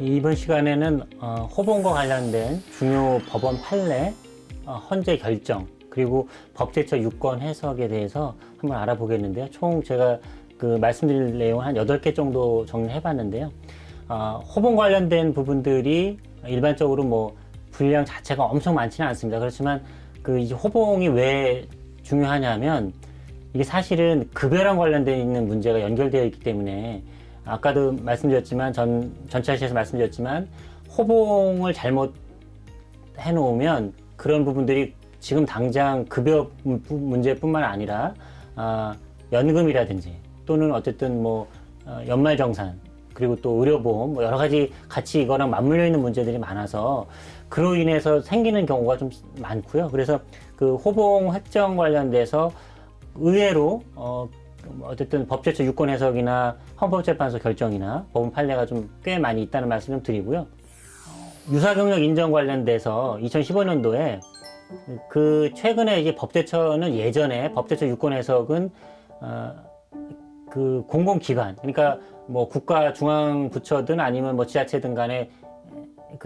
이번 시간에는 호봉과 관련된 중요 법원 판례, 헌재 결정, 그리고 법제처 유권 해석에 대해서 한번 알아보겠는데요. 총 제가 말씀드릴 내용은 한 8개 정도 정리해 봤는데요. 호봉 관련된 부분들이 일반적으로 분량 자체가 엄청 많지는 않습니다. 그렇지만 이 호봉이 왜 중요하냐면 이게 사실은 급여랑 관련되어 있는 문제가 연결되어 있기 때문에 아까도 말씀드렸지만 전차시에서 말씀드렸지만 호봉을 잘못 해놓으면 그런 부분들이 지금 당장 급여 문제뿐만 아니라 연금이라든지 또는 어쨌든 연말정산 그리고 또 의료보험 여러 가지 같이 이거랑 맞물려 있는 문제들이 많아서 그로 인해서 생기는 경우가 좀 많고요. 그래서 호봉 획정 관련돼서 의외로 어쨌든 법제처 유권 해석이나 헌법재판소 결정이나 법원 판례가 좀 꽤 많이 있다는 말씀 좀 드리고요. 유사경력 인정 관련돼서 2015년도에 최근에 이제 법제처는 예전에 법제처 유권 해석은 공공기관, 그러니까 국가 중앙 부처든 아니면 지자체든 간에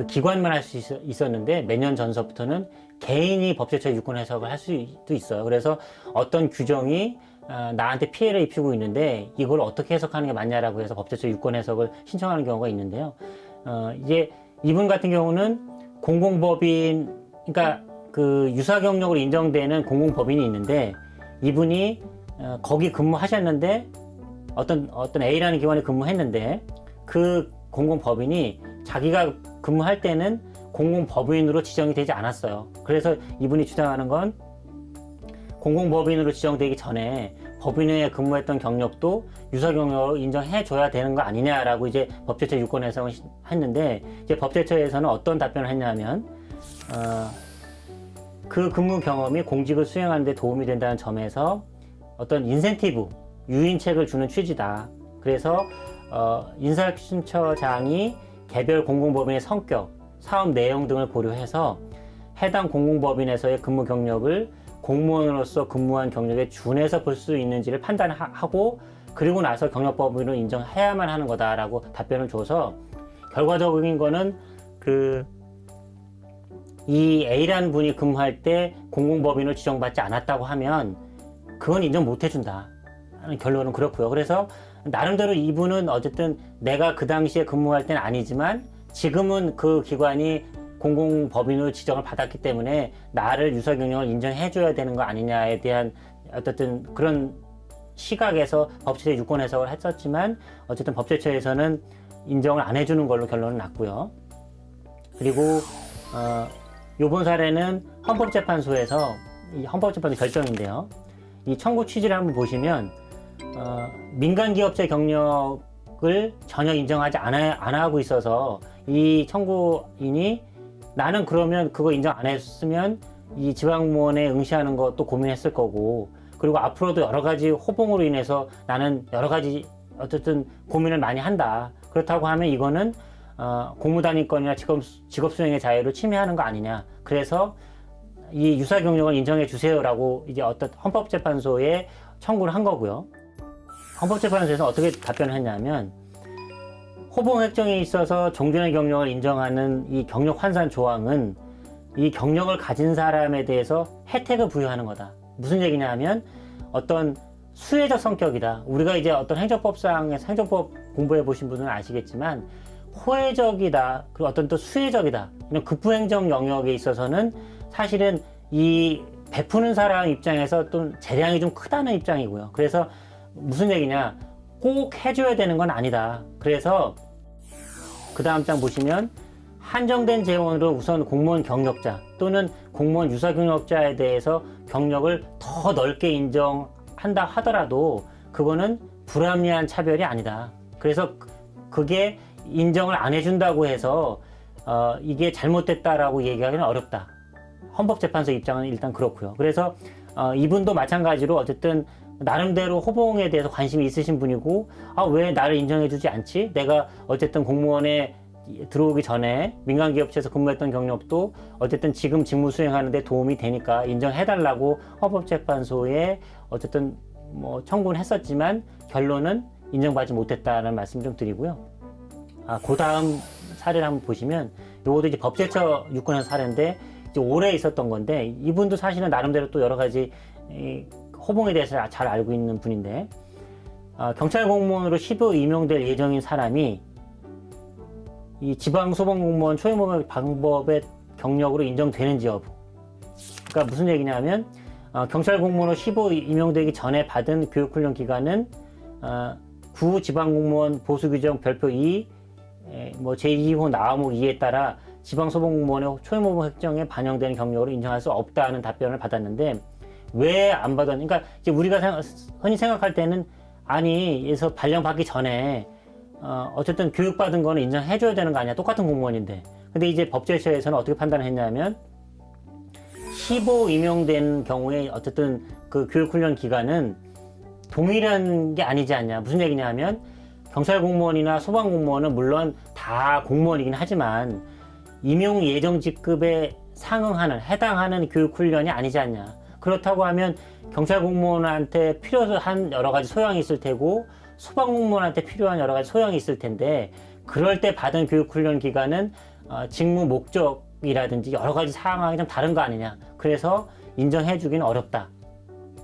기관만 할 수 있었는데 몇 년 전서부터는 개인이 법제처 유권 해석을 할 수도 있어요. 그래서 어떤 규정이 나한테 피해를 입히고 있는데 이걸 어떻게 해석하는 게 맞냐라고 해서 법제처 유권 해석을 신청하는 경우가 있는데요. 이제 이분 같은 경우는 공공법인, 그러니까 유사 경력으로 인정되는 공공법인이 있는데 이분이 거기 근무하셨는데 어떤 A라는 기관에 근무했는데 그 공공법인이 자기가 근무할 때는 공공법인으로 지정이 되지 않았어요. 그래서 이분이 주장하는 건 공공법인으로 지정되기 전에 법인에 근무했던 경력도 유사 경력으로 인정해줘야 되는 거 아니냐라고 이제 법제처 유권 해석을 했는데 이제 법제처에서는 어떤 답변을 했냐면 그 근무 경험이 공직을 수행하는 데 도움이 된다는 점에서 어떤 인센티브, 유인책을 주는 취지다. 그래서 인사심처장이 개별 공공법인의 성격, 사업 내용 등을 고려해서 해당 공공법인에서의 근무 경력을 공무원으로서 근무한 경력에 준해서 볼 수 있는지를 판단하고 그리고 나서 경력법인으로 인정해야만 하는 거다라고 답변을 줘서 결과적인 거는 이 A라는 분이 근무할 때 공공법인으로 지정받지 않았다고 하면 그건 인정 못 해준다 하는 결론은 그렇고요. 그래서 나름대로 이분은 어쨌든 내가 그 당시에 근무할 때는 아니지만 지금은 그 기관이 공공법인으로 지정을 받았기 때문에 나를 유사 경력을 인정해줘야 되는 거 아니냐에 대한 어쨌든 그런 시각에서 법제처 유권 해석을 했었지만 어쨌든 법제처에서는 인정을 안 해주는 걸로 결론은 났고요. 그리고 요번 사례는 헌법재판소에서 이 헌법재판소 결정인데요. 이 청구 취지를 한번 보시면 민간기업체 경력을 전혀 인정하지 안 하고 있어서 이 청구인이 나는 그러면 그거 인정 안 했으면 이 지방무원에 응시하는 것도 고민했을 거고 그리고 앞으로도 여러 가지 호봉으로 인해서 나는 여러 가지 어쨌든 고민을 많이 한다. 그렇다고 하면 이거는 공무단위권이나 직업수행의 자유를 침해하는 거 아니냐. 그래서 이 유사 경력을 인정해 주세요라고 이제 어떤 헌법재판소에 청구를 한 거고요. 헌법재판소에서 어떻게 답변을 했냐면 호봉 획정에 있어서 종전의 경력을 인정하는 이 경력 환산 조항은 이 경력을 가진 사람에 대해서 혜택을 부여하는 거다. 무슨 얘기냐 하면 어떤 수혜적 성격이다. 우리가 이제 어떤 행정법상에서 행정법 공부해 보신 분은 아시겠지만 호혜적이다. 그리고 어떤 또 수혜적이다. 이런 급부행정 영역에 있어서는 사실은 이 베푸는 사람 입장에서 또 재량이 좀 크다는 입장이고요. 그래서 무슨 얘기냐? 꼭 해줘야 되는 건 아니다. 그래서 그 다음 장 보시면 한정된 재원으로 우선 공무원 경력자 또는 공무원 유사 경력자에 대해서 경력을 더 넓게 인정한다 하더라도 그거는 불합리한 차별이 아니다. 그래서 그게 인정을 안 해준다고 해서 이게 잘못됐다라고 얘기하기는 어렵다. 헌법재판소 입장은 일단 그렇고요. 그래서 이분도 마찬가지로 어쨌든 나름대로 호봉에 대해서 관심이 있으신 분이고 왜 나를 인정해주지 않지? 내가 어쨌든 공무원에 들어오기 전에 민간기업체에서 근무했던 경력도 어쨌든 지금 직무 수행하는 데 도움이 되니까 인정해달라고 헌법재판소에 어쨌든 청구는 했었지만 결론은 인정받지 못했다는 말씀 좀 드리고요. 그 다음 사례를 한번 보시면 요것도 이제 법제처 육군에서 사례인데 이제 올해 있었던 건데 이분도 사실은 나름대로 또 여러 가지 호봉에 대해서 잘 알고 있는 분인데 경찰 공무원으로 10호 임용될 예정인 사람이 이 지방소방공무원 초임보병 방법의 경력으로 인정되는지 여부. 그러니까 무슨 얘기냐면 경찰 공무원으로 10호 임용되기 전에 받은 교육훈련 기간은 구 지방공무원 보수규정 별표 2 뭐 제2호 나아목 2에 따라 지방소방공무원의 초임보병 획정에 반영되는 경력으로 인정할 수 없다는 답변을 받았는데 왜 안 받았는가? 그러니까 이제 우리가 흔히 생각할 때는 아니 에서 발령 받기 전에 어쨌든 교육받은 거는 인정해줘야 되는 거 아니야? 똑같은 공무원인데. 근데 이제 법제처에서는 어떻게 판단을 했냐면 15 임용된 경우에 어쨌든 그 교육훈련 기간은 동일한 게 아니지 않냐. 무슨 얘기냐 하면 경찰 공무원이나 소방 공무원은 물론 다 공무원이긴 하지만 임용 예정 직급에 상응하는 해당하는 교육훈련이 아니지 않냐. 그렇다고 하면 경찰 공무원한테 필요한 여러 가지 소양이 있을 테고 소방 공무원한테 필요한 여러 가지 소양이 있을 텐데 그럴 때 받은 교육훈련 기간은 직무 목적이라든지 여러 가지 사항이 좀 다른 거 아니냐. 그래서 인정해주기는 어렵다.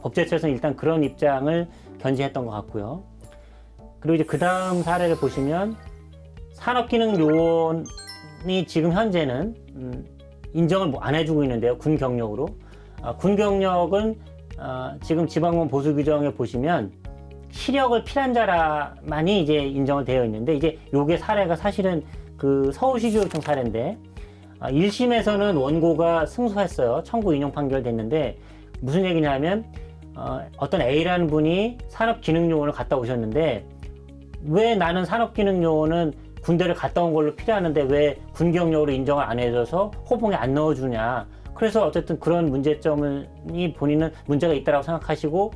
법제처에서는 일단 그런 입장을 견지했던 것 같고요. 그리고 이제 그 다음 사례를 보시면 산업기능요원이 지금 현재는 인정을 안 해주고 있는데요. 군 경력으로. 군 경력은 지금 지방공무원 보수규정에 보시면 시력을 필한 자라만이 이제 인정을 되어 있는데 이제 요게 사례가 사실은 그 서울시교육청 사례인데 1심에서는 원고가 승소했어요. 청구 인용 판결됐는데 무슨 얘기냐면 어떤 A라는 분이 산업기능요원을 갔다 오셨는데 왜 나는 산업기능요원은 군대를 갔다 온 걸로 필요하는데 왜 군 경력으로 인정을 안 해줘서 호봉에 안 넣어주냐. 그래서 어쨌든 그런 문제점이 본인은 문제가 있다고 생각하시고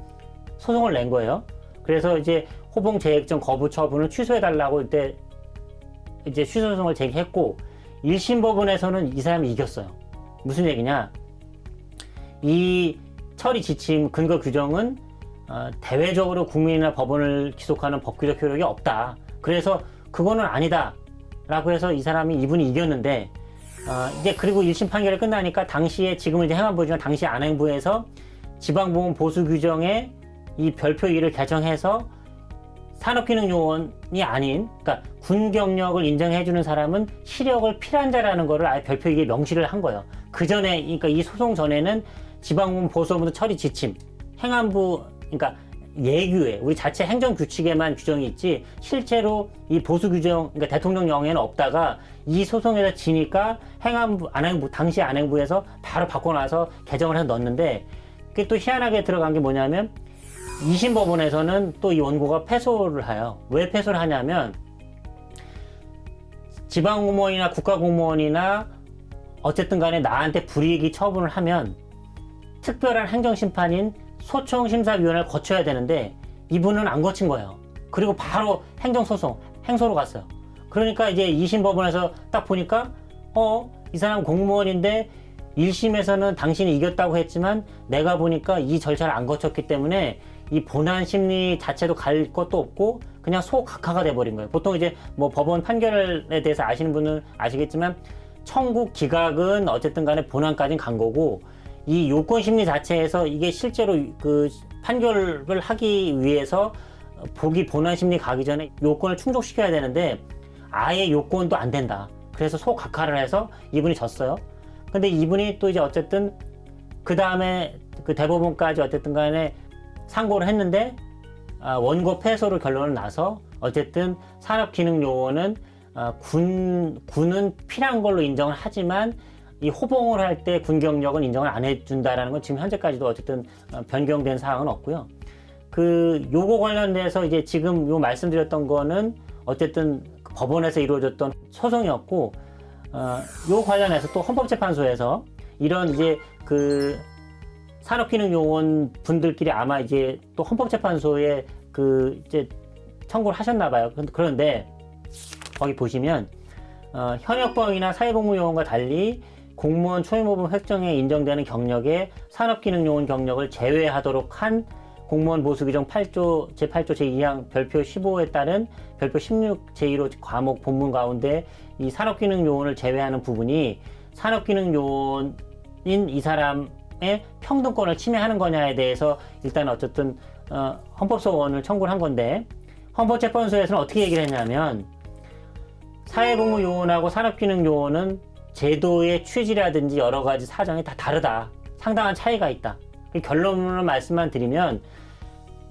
소송을 낸 거예요. 그래서 이제 호봉 재액정 거부 처분을 취소해달라고 이때 이제 취소 소송을 제기했고 1심 법원에서는 이 사람이 이겼어요. 무슨 얘기냐? 이 처리 지침 근거 규정은 대외적으로 국민이나 법원을 기속하는 법규적 효력이 없다. 그래서 그거는 아니다. 라고 해서 이분이 이겼는데 이제 그리고 1심 판결이 끝나니까 당시에 지금은 이제 행안부지만 당시 안행부에서 지방보험 보수 규정에 이 별표 2를 개정해서 산업기능요원이 아닌 그러니까 군 경력을 인정해주는 사람은 시력을 필한 자라는 거를 아예 별표 2에 명시를 한 거예요. 그 전에 그러니까 이 소송 전에는 지방보험 보수업무 처리 지침 행안부 그러니까 예규에 우리 자체 행정규칙에만 규정이 있지 실제로 이 보수규정 그러니까 대통령령에는 없다가 이 소송에서 지니까 행안부 안행부 당시 안행부에서 바로 바꿔놔서 개정을 해서 넣었는데 그게 또 희한하게 들어간 게 뭐냐면 2심 법원에서는 또 이 원고가 패소를 해요. 왜 패소를 하냐면 지방공무원이나 국가공무원이나 어쨌든 간에 나한테 불이익이 처분을 하면 특별한 행정심판인 소청심사위원회를 거쳐야 되는데 이분은 안 거친 거예요. 그리고 바로 행정소송, 행소로 갔어요. 그러니까 이제 2심 법원에서 딱 보니까 이 사람 공무원인데 1심에서는 당신이 이겼다고 했지만 내가 보니까 이 절차를 안 거쳤기 때문에 이 본안 심리 자체도 갈 것도 없고 그냥 소각하가 돼버린 거예요. 보통 이제 뭐 법원 판결에 대해서 아시는 분은 아시겠지만 청구 기각은 어쨌든 간에 본안까지는 간 거고 이 요건 심리 자체에서 이게 실제로 그 판결을 하기 위해서 보기 본안 심리 가기 전에 요건을 충족시켜야 되는데 아예 요건도 안 된다. 그래서 소각하를 해서 이분이 졌어요. 근데 이분이 또 이제 어쨌든 그 다음에 그 대법원까지 어쨌든 간에 상고를 했는데 원고 패소로 결론을 나서 어쨌든 산업기능요원은 군은 필요한 걸로 인정을 하지만 이 호봉을 할 때 군 경력은 인정을 안 해준다라는 건 지금 현재까지도 어쨌든 변경된 사항은 없고요. 그 요거 관련돼서 이제 지금 요 말씀드렸던 거는 어쨌든 법원에서 이루어졌던 소송이었고 요 관련해서 또 헌법재판소에서 이런 이제 그 산업기능요원 분들끼리 아마 이제 또 헌법재판소에 그 이제 청구를 하셨나 봐요. 그런데 거기 보시면 현역범이나 사회복무요원과 달리 공무원 초임호봉 획정에 인정되는 경력에 산업기능요원 경력을 제외하도록 한 공무원 보수 규정 8조 제8조 제2항 별표 15에 따른 별표 16 제1호 과목 본문 가운데 이 산업기능요원을 제외하는 부분이 산업기능요원인 이 사람의 평등권을 침해하는 거냐에 대해서 일단 어쨌든 헌법소원을 청구를 한 건데, 헌법재판소에서는 어떻게 얘기를 했냐면 사회복무요원하고 산업기능요원은 제도의 취지라든지 여러 가지 사정이 다 다르다. 상당한 차이가 있다. 결론으로 말씀만 드리면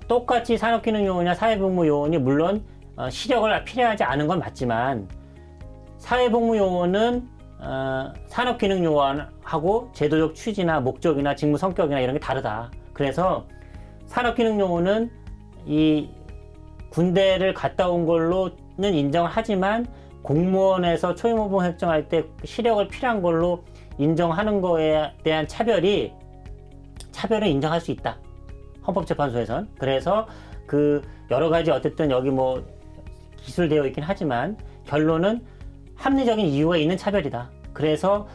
똑같이 산업기능요원이나 사회복무요원이 물론 시력을 필요하지 않은 건 맞지만 사회복무요원은 산업기능요원하고 제도적 취지나 목적이나 직무 성격이나 이런 게 다르다. 그래서 산업기능요원은 이 군대를 갔다 온 걸로는 인정을 하지만 공무원에서 초임호봉 획정할 때 시력을 필요한 걸로 인정하는 거에 대한 차별을 인정할 수 있다. 헌법재판소에선. 그래서 그 여러 가지 어쨌든 여기 뭐 기술되어 있긴 하지만 결론은 합리적인 이유가 있는 차별이다. 그래서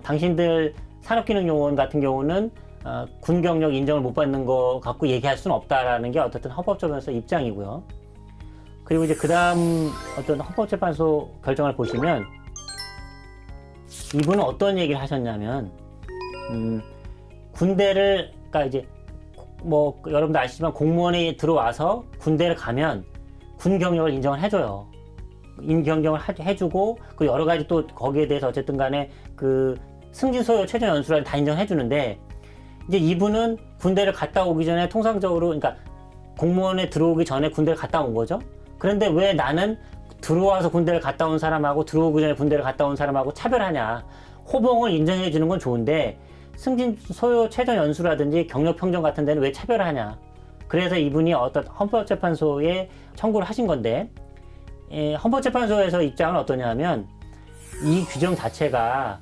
당신들 산업기능요원 같은 경우는 군 경력 인정을 못 받는 거 갖고 얘기할 수는 없다라는 게 어쨌든 헌법재판소 입장이고요. 그리고 이제 그 다음 어떤 헌법재판소 결정을 보시면 이분은 어떤 얘기를 하셨냐면 군대를, 그러니까 이제 뭐 여러분도 아시지만 공무원이 들어와서 군대를 가면 군 경력을 인정을 해줘요. 경력을 해주고 그리고 여러 가지 또 거기에 대해서 어쨌든 간에 그 승진 소요 최저 연수를 다 인정해 주는데, 이제 이분은 군대를 갔다 오기 전에 통상적으로, 그러니까 공무원에 들어오기 전에 군대를 갔다 온 거죠. 그런데 왜 나는 들어와서 군대를 갔다 온 사람하고 들어오기 전에 군대를 갔다 온 사람하고 차별하냐. 호봉을 인정해 주는 건 좋은데 승진 소요 최저 연수라든지 경력 평정 같은 데는 왜 차별하냐. 그래서 이분이 어떤 헌법재판소에 청구를 하신 건데, 헌법재판소에서 입장은 어떠냐면 이 규정 자체가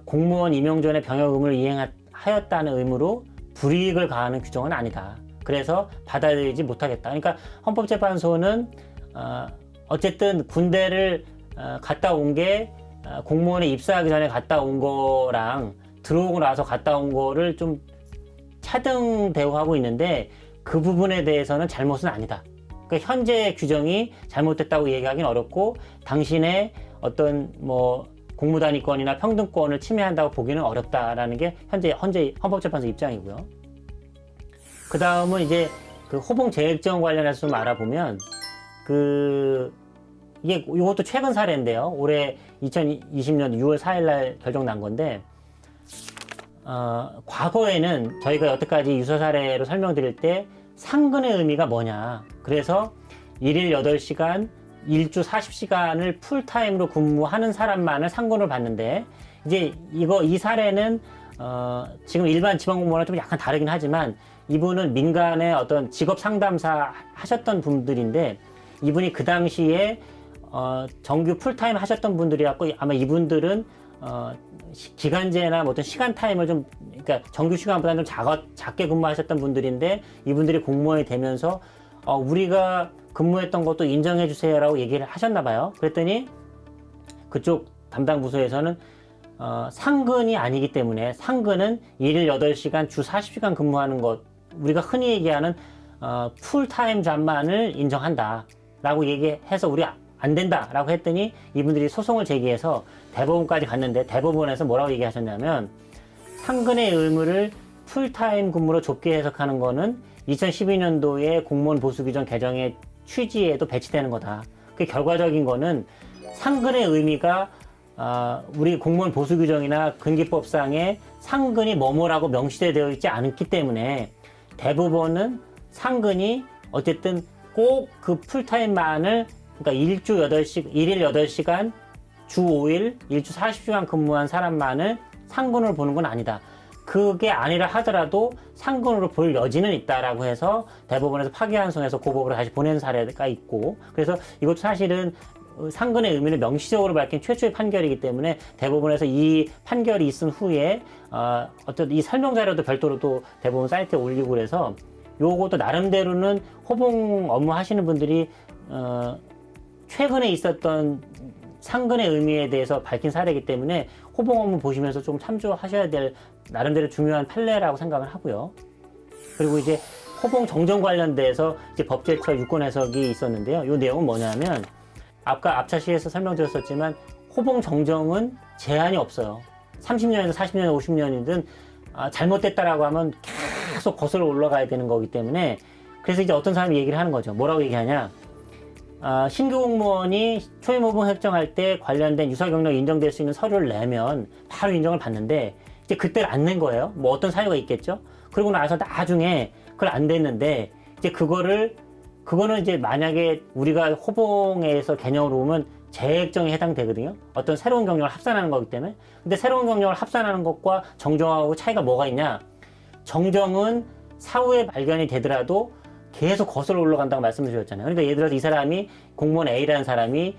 공무원 임용 전에 병역 의무를 이행하였다는 의무로 불이익을 가하는 규정은 아니다. 그래서 받아들이지 못하겠다. 그러니까 헌법재판소는 어쨌든 군대를 갔다 온 게 공무원에 입사하기 전에 갔다 온 거랑 들어오고 나서 갔다 온 거를 좀 차등 대우하고 있는데 그 부분에 대해서는 잘못은 아니다. 그러니까 현재 규정이 잘못됐다고 얘기하기는 어렵고 당신의 어떤 뭐 공무단위권이나 평등권을 침해한다고 보기는 어렵다라는 게 현재 헌법재판소 입장이고요. 그 다음은 이제 그 호봉 재획정 관련해서 좀 알아보면 이것도 최근 사례인데요. 올해 2020년 6월 4일 날 결정 난 건데, 과거에는 저희가 여태까지 유서 사례로 설명드릴 때 상근의 의미가 뭐냐. 그래서 일일 8시간, 일주 40시간을 풀타임으로 근무하는 사람만을 상근을 받는데, 이제 이 사례는 지금 일반 지방공무원과 좀 약간 다르긴 하지만 이분은 민간의 어떤 직업 상담사 하셨던 분들인데, 이분이 그 당시에 정규 풀타임 하셨던 분들이었고, 아마 이분들은 기간제나 뭐 어떤 시간 타임을 좀, 그러니까 정규 시간보다는 좀 작게 근무하셨던 분들인데, 이분들이 공무원이 되면서 우리가 근무했던 것도 인정해 주세요라고 얘기를 하셨나 봐요. 그랬더니 그쪽 담당 부서에서는 상근이 아니기 때문에, 상근은 일일 8시간 주 40시간 근무하는 것, 우리가 흔히 얘기하는 풀타임 잡만을 인정한다 라고 얘기해서 우리 안 된다 라고 했더니 이분들이 소송을 제기해서 대법원까지 갔는데, 대법원에서 뭐라고 얘기하셨냐면 상근의 의무를 풀타임 근무로 좁게 해석하는 거는 2012년도에 공무원 보수 규정 개정의 취지에도 배치되는 거다. 그 결과적인 거는 상근의 의미가 우리 공무원 보수 규정이나 근기법상에 상근이 뭐뭐라고 명시되어 있지 않기 때문에 대부분은 상근이 어쨌든 꼭 그 풀타임만을, 그러니까 일일 8시간, 주 5일, 일주 40시간 근무한 사람만을 상근으로 보는 건 아니다. 그게 아니라 하더라도 상근으로 볼 여지는 있다라고 해서 대법원에서 파기환송해서 고법으로 다시 보낸 사례가 있고, 그래서 이것도 사실은 상근의 의미를 명시적으로 밝힌 최초의 판결이기 때문에 대법원에서 이 판결이 있은 후에 어떤 이 설명 자료도 별도로 또 대법원 사이트에 올리고 그래서 요것도 나름대로는 호봉 업무 하시는 분들이 최근에 있었던 상근의 의미에 대해서 밝힌 사례이기 때문에 호봉 업무 보시면서 좀 참조하셔야 될 나름대로 중요한 판례라고 생각을 하고요. 그리고 이제 호봉 정정 관련돼서 이제 법제처 유권 해석이 있었는데요. 이 내용은 뭐냐면 아까 앞차시에서 설명드렸었지만 호봉 정정은 제한이 없어요. 30년이든 40년, 50년이든 잘못됐다라고 하면 계속 거슬러 올라가야 되는 거기 때문에 그래서 이제 어떤 사람이 얘기를 하는 거죠. 뭐라고 얘기하냐? 신규 공무원이 초임 호봉 획정할 때 관련된 유사 경력 인정될 수 있는 서류를 내면 바로 인정을 받는데 이제 그때를 안 낸 거예요. 뭐 어떤 사유가 있겠죠. 그러고 나서 나중에 그걸 안 됐는데 이제 그거는 이제 만약에 우리가 호봉에서 개념으로 보면 재획정에 해당되거든요. 어떤 새로운 경력을 합산하는 거기 때문에. 근데 새로운 경력을 합산하는 것과 정정하고 차이가 뭐가 있냐? 정정은 사후에 발견이 되더라도 계속 거슬러 올라간다고 말씀을 드렸잖아요. 그러니까 예를 들어서 이 사람이 공무원 A라는 사람이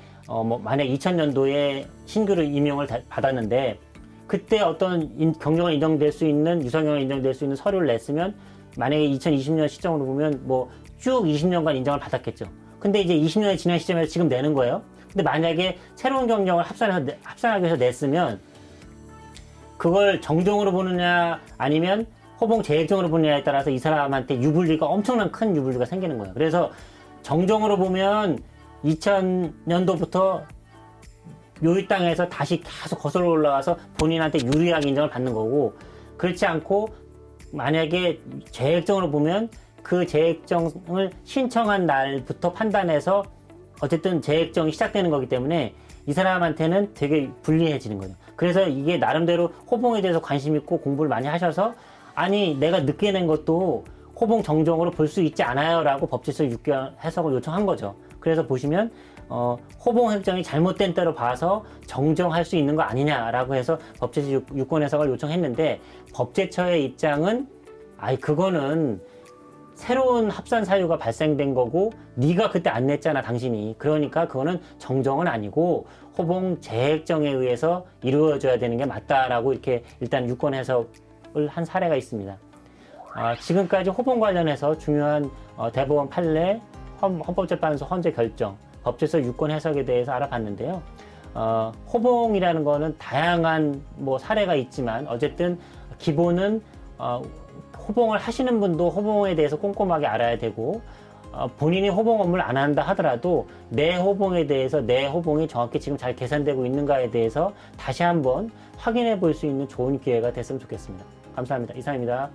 만약 2000년도에 신규로 임용을 받았는데 그때 어떤 경력을 인정될 수 있는 유사 경력을 인정될 수 있는 서류를 냈으면 만약에 2020년 시점으로 보면 뭐 쭉 20년간 인정을 받았겠죠. 근데 이제 20년이 지난 시점에서 지금 내는 거예요. 근데 만약에 새로운 경력을 합산하기 위해서 냈으면 그걸 정정으로 보느냐 아니면 호봉 재획정으로 보느냐에 따라서 이 사람한테 유불리가 엄청난 큰 유불리가 생기는 거예요. 그래서 정정으로 보면 2000년도부터 요이 땅에서 다시 계속 거슬러 올라가서 본인한테 유리하게 인정을 받는 거고, 그렇지 않고 만약에 재획정으로 보면 그 재획정을 신청한 날부터 판단해서 어쨌든 재획정이 시작되는 거기 때문에 이 사람한테는 되게 불리해지는 거죠. 그래서 이게 나름대로 호봉에 대해서 관심 있고 공부를 많이 하셔서 아니 내가 늦게 낸 것도 호봉 정정으로 볼 수 있지 않아요 라고 법제처 6개월 해석을 요청한 거죠. 그래서 보시면 호봉 획정이 잘못된 때로 봐서 정정할 수 있는 거 아니냐라고 해서 법제처 유권 해석을 요청했는데 법제처의 입장은 그거는 새로운 합산 사유가 발생된 거고 네가 그때 안 냈잖아 당신이. 그러니까 그거는 정정은 아니고 호봉 재획정에 의해서 이루어져야 되는 게 맞다라고 이렇게 일단 유권 해석을 한 사례가 있습니다. 지금까지 호봉 관련해서 중요한 대법원 판례, 헌법재판소 헌재 결정, 법제처 유권 해석에 대해서 알아봤는데요. 호봉이라는 거는 다양한 사례가 있지만 어쨌든 기본은 호봉을 하시는 분도 호봉에 대해서 꼼꼼하게 알아야 되고 본인이 호봉 업무를 안 한다 하더라도 내 호봉에 대해서 내 호봉이 정확히 지금 잘 계산되고 있는가에 대해서 다시 한번 확인해 볼 수 있는 좋은 기회가 됐으면 좋겠습니다. 감사합니다. 이상입니다.